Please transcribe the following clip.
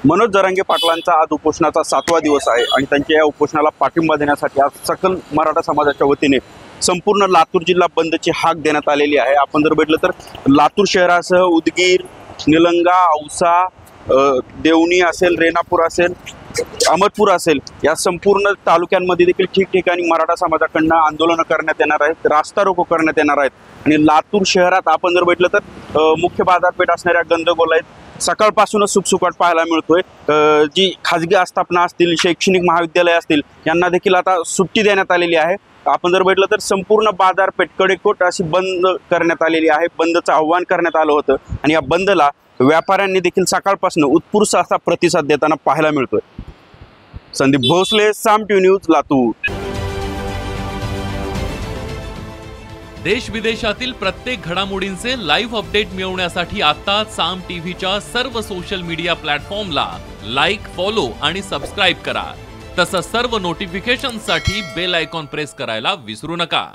मनोज जरांगे पाटलांचा आज उपोषणाचा 7वा दिवस आहे आणि त्यांच्या या उपोषणाला पाठिंबा देण्यासाठी आज सकल मराठा समाजाच्या वतीने संपूर्ण लातूर जिल्हा बंदची हाक देण्यात आलेली आहे। आपण जर बघितलं तर लातूर शहरासह उदगीर, निलंगा, औसा, देवणी असेल, रेणापूर असेल, अहमदपूर असेल, या संपूर्ण तालुक्यांमध्ये देखील ठिकठिकाणी मराठा समाजाकडून आंदोलन करण्यात येणार आहेत, रास्ता रोको करण्यात येणार आहेत। आणि लातूर शहरात आपण जर बघितलं तर मुख्य बाजारपेठ असणाऱ्या गंदगोला सकाळपासूनच सुखसुखाट पाहायला मिळतोय। जी खाजगी आस्थापना असतील, शैक्षणिक महाविद्यालय असतील, यांना देखील आता सुट्टी देण्यात आलेली आहे। आपण जर बघितलं तर संपूर्ण बाजारपेठ कडेकोट अशी बंद करण्यात आलेली आहे। बंदचं आव्हान करण्यात आलं होतं आणि या बंदला व्यापाऱ्यांनी देखील सकाळपासून उत्स्फूर्त असा प्रतिसाद देताना पाहायला मिळतोय। संदीप भोसले, साम टीव्ही न्यूज, लातूर। देश विदेशातील प्रत्येक घडामोडींचे लाईव्ह अपडेट मिळवण्यासाठी आता साम टीव्हीच्या सर्व सोशल मीडिया प्लॅटफॉर्मला लाईक, फॉलो आणि सबस्क्राईब करा। तसंच सर्व नोटिफिकेशनसाठी बेल आयकॉन प्रेस करायला विसरू नका।